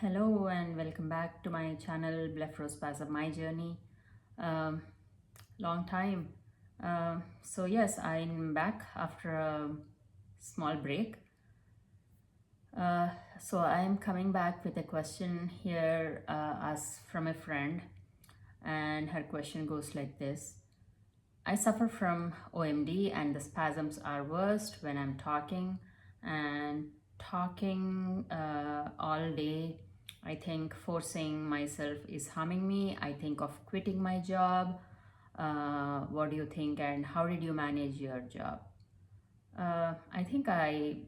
Hello and welcome back to my channel Blepharospasm, my journey. Um, Long time. So yes, I'm back after a small break. Uh, so I'm coming back with a question here asked from a friend, and her question goes like this. I suffer from OMD and the spasms are worst when I'm talking and talking all day. I think forcing myself is harming me. I think of quitting my job. What do you think, and how did you manage your job? I think I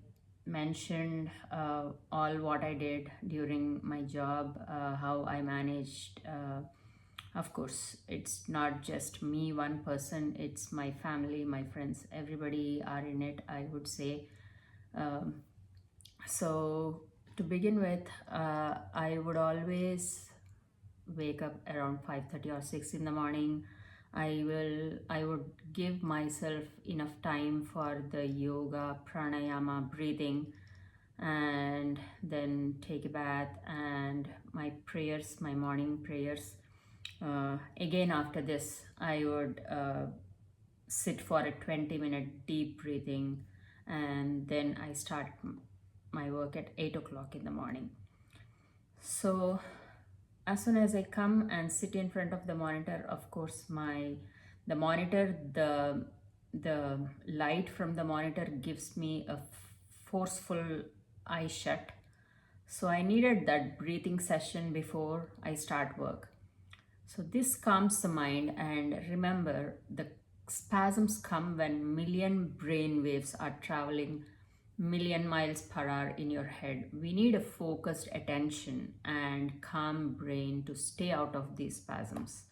mentioned all what I did during my job, how I managed. Of course, it's not just me, one person, it's my family, my friends, everybody are in it, I would say. Um, so, to begin with, I would always wake up around 5:30 or 6 in the morning. I would give myself enough time for the yoga, pranayama, breathing, and then take a bath and my prayers, my morning prayers. Again, after this, I would sit for a 20-minute deep breathing, and then I start my work at 8 o'clock in the morning. So as soon as I come and sit in front of the monitor, of course, the monitor, the light from the monitor gives me a forceful eye shut. So I needed that breathing session before I start work. So this calms the mind, and remember, the spasms come when million brain waves are traveling million miles per hour in your head. We need a focused attention and calm brain to stay out of these spasms.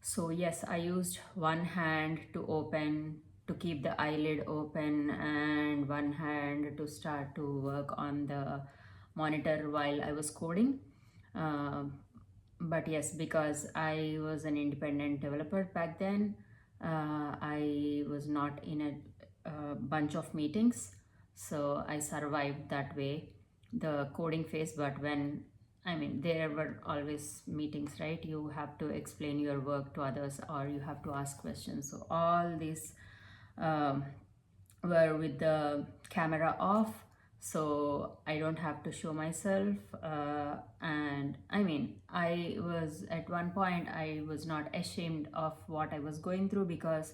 So yes, I used one hand to keep the eyelid open, and one hand to start to work on the monitor while I was coding. Uh, but yes, because I was an independent developer back then, I was not in a bunch of meetings, so I survived that way, the coding phase. But when there were always meetings, right? You have to explain your work to others, or you have to ask questions. So all these um, were with the camera off, so I don't have to show myself. And I was at one point, I was not ashamed of what I was going through, because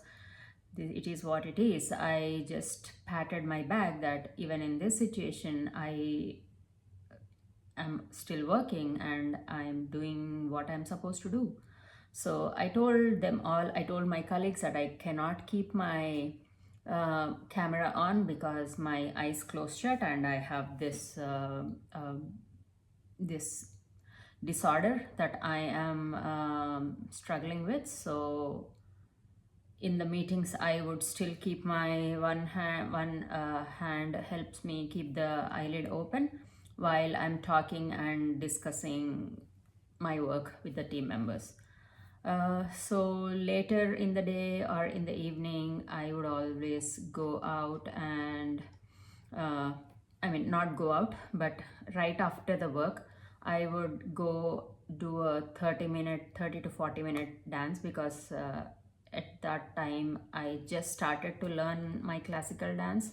it is what it is. I just patted my back that even in this situation, I am still working and I'm doing what I'm supposed to do. So I told them all, I told my colleagues that I cannot keep my camera on because my eyes close shut, and I have this disorder that I am struggling with. So in the meetings, I would still keep my one hand helps me keep the eyelid open while I'm talking and discussing my work with the team members. So later in the day or in the evening, I would always go out and uh, not go out, but right after the work, I would go do a 30 to 40-minute dance, because at that time I just started to learn my classical dance.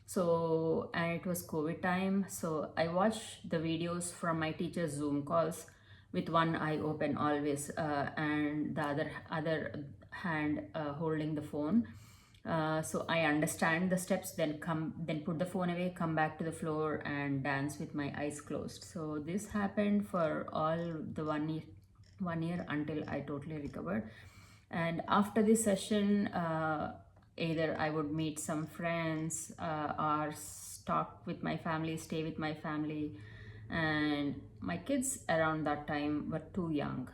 So, and it was COVID time, so I watched the videos from my teacher's Zoom calls with one eye open always, and the other hand holding the phone. So I understand the steps, then put the phone away, come back to the floor and dance with my eyes closed. So this happened for all the 1 year until I totally recovered. And after this session, either I would meet some friends, or talk with my family, stay with my family. And my kids around that time were too young,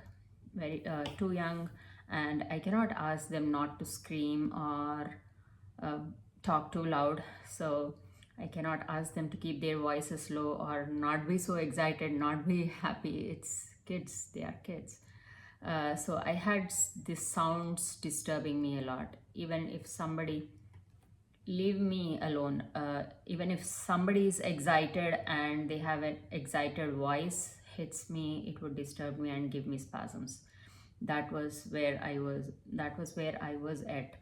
very too young, and I cannot ask them not to scream or uh, talk too loud. So I cannot ask them to keep their voices low or not be so excited, not be happy. It's kids, they are kids. So I had these sounds disturbing me a lot. Even if somebody leave me alone, even if somebody is excited and they have an excited voice, hits me, it would disturb me and give me spasms. That was where I was. That was where I was at.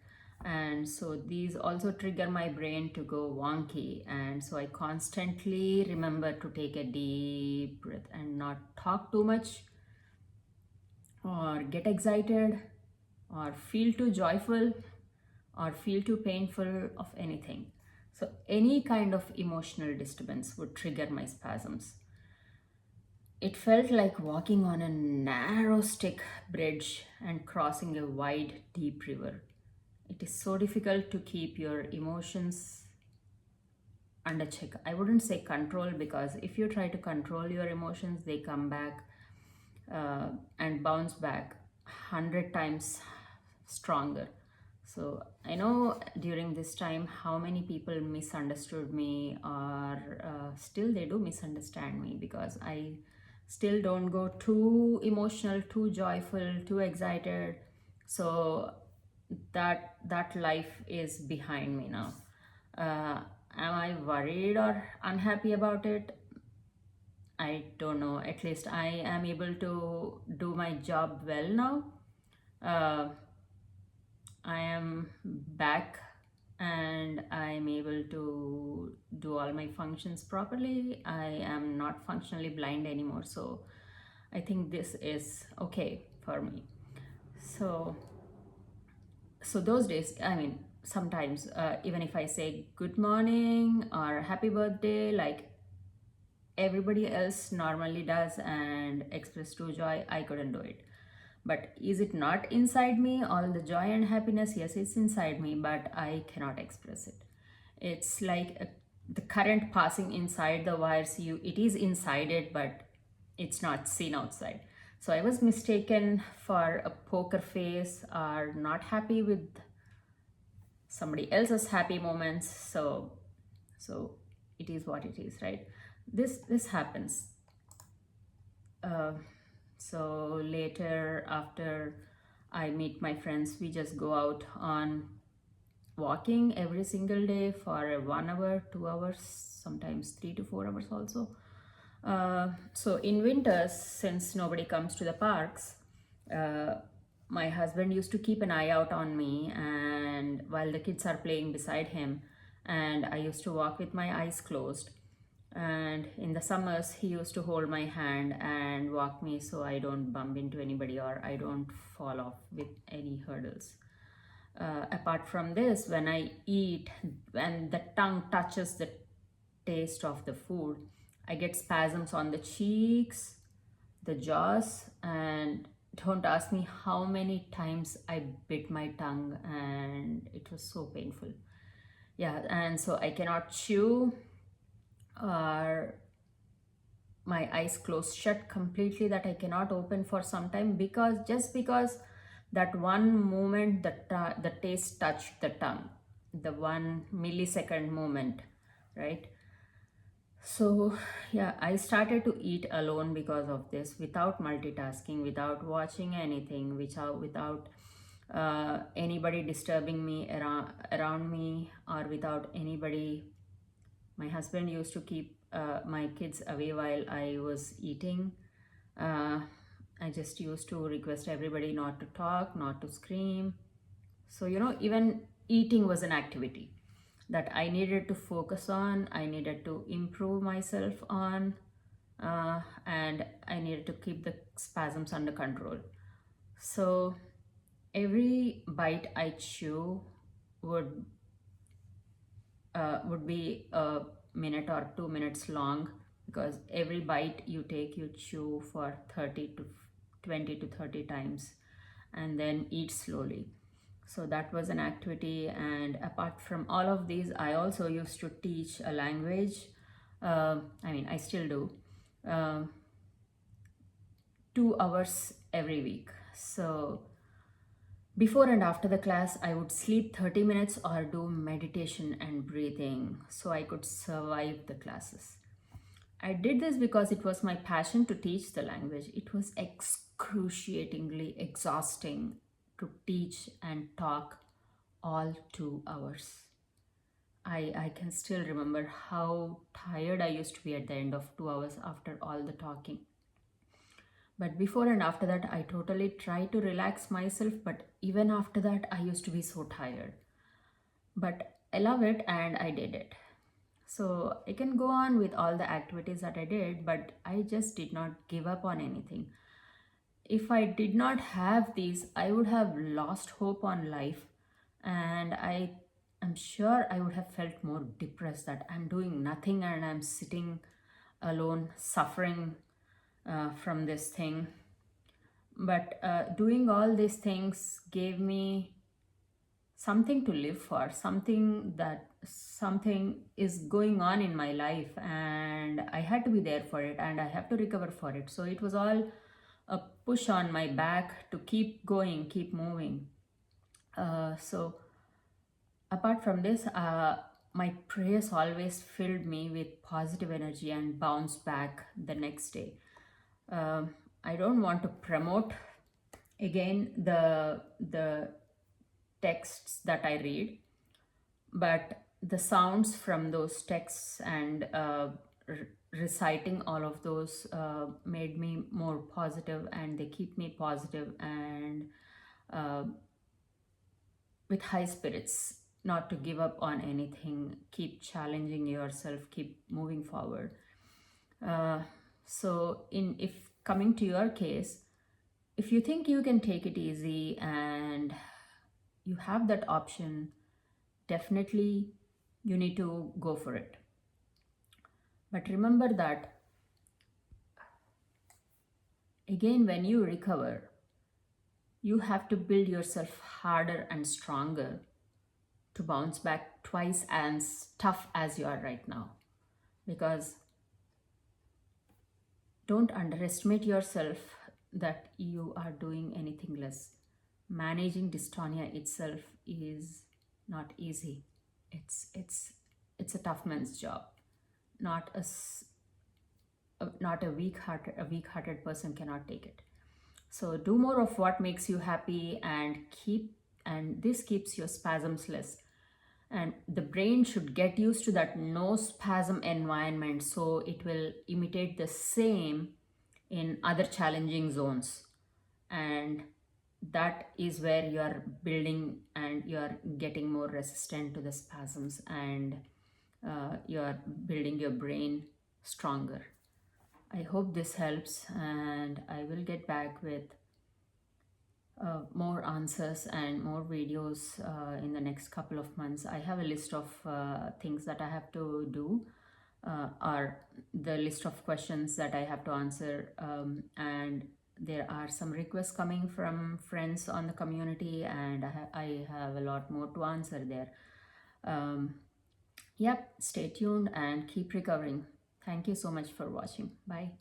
And so these also trigger my brain to go wonky, and so I constantly remember to take a deep breath and not talk too much or get excited or feel too joyful or feel too painful of anything. So any kind of emotional disturbance would trigger my spasms. It felt like walking on a narrow stick bridge and crossing a wide, deep river. It is so difficult to keep your emotions under check. I wouldn't say control, because if you try to control your emotions, they come back and bounce back 100 times stronger. So I know during this time how many people misunderstood me, or still they do misunderstand me, because I still don't go too emotional, too joyful, too excited. So that life is behind me now. uh, am I worried or unhappy about it? I don't know. At least I am able to do my job well now. uh, I am back and I am able to do all my functions properly. I am not functionally blind anymore, so I think this is okay for me. So those days, I mean, sometimes even if I say good morning or happy birthday like everybody else normally does and express true joy, I couldn't do it. But is it not inside me? All the joy and happiness, yes, it's inside me, but I cannot express it. It's like the current passing inside the wires. It is inside it, but it's not seen outside. So I was mistaken for a poker face or not happy with somebody else's happy moments. So it is what it is, right? This happens. uh, so later, after I meet my friends, we just go out on walking every single day for 1 hour, 2 hours, sometimes 3 to 4 hours also. So in winters, since nobody comes to the parks, uh, my husband used to keep an eye out on me, and while the kids are playing beside him, and I used to walk with my eyes closed. And in the summers, he used to hold my hand and walk me so I don't bump into anybody or I don't fall off with any hurdles. Apart from this, when I eat, when the tongue touches the taste of the food, I get spasms on the cheeks, the jaws, and don't ask me how many times I bit my tongue, and it was so painful. Yeah, and so I cannot chew, or my eyes closed shut completely, that I cannot open for some time, because that one moment the taste touched the tongue, the 1 millisecond moment, right? So yeah, I started to eat alone because of this, without multitasking, without watching anything, without anybody disturbing me around me, or without anybody. My husband used to keep my kids away while I was eating. Uh, I just used to request everybody not to talk, not to scream. So, even eating was an activity that I needed to focus on, I needed to improve myself on, and I needed to keep the spasms under control. So, every bite I chew would would be a minute or 2 minutes long, because every bite you take, you chew for 30 to 20 to 30 times and then eat slowly. So that was an activity. And apart from all of these, I also used to teach a language. I mean, I still do. 2 hours every week. So before and after the class, I would sleep 30 minutes or do meditation and breathing so I could survive the classes. I did this because it was my passion to teach the language. It was excruciatingly exhausting to teach and talk all 2 hours. I can still remember how tired I used to be at the end of 2 hours after all the talking. But before and after that, I totally tried to relax myself. But even after that, I used to be so tired. But I love it and I did it. So I can go on with all the activities that I did, but I just did not give up on anything. If I did not have these, I would have lost hope on life, and am sure I would have felt more depressed that I'm doing nothing and I'm sitting alone, suffering from this thing. But doing all these things gave me something to live for, something is going on in my life, and I had to be there for it and I have to recover for it. So it was all a push on my back to keep going, keep moving. So apart from this, my prayers always filled me with positive energy and bounced back the next day. I don't want to promote again the texts that I read, but the sounds from those texts and reciting all of those made me more positive, and they keep me positive and uh, with high spirits, not to give up on anything, keep challenging yourself, keep moving forward. uh, so in if coming to your case, if you think you can take it easy and you have that option, definitely you need to go for it. But remember that again, when you recover, you have to build yourself harder and stronger to bounce back twice as tough as you are right now. Because don't underestimate yourself that you are doing anything less. Managing dystonia itself is not easy. It's a tough man's job. Not not a weak-hearted person cannot take it. So do more of what makes you happy, and this keeps your spasms less. And the brain should get used to that no spasm environment, so it will imitate the same in other challenging zones. And that is where you are building and you are getting more resistant to the spasms, and you are building your brain stronger. I hope this helps, and I will get back with more answers and more videos in the next couple of months. I have a list of things that I have to do, or the list of questions that I have to answer, and there are some requests coming from friends on the community, and I have a lot more to answer there. Yep, stay tuned and keep recovering. Thank you so much for watching. Bye.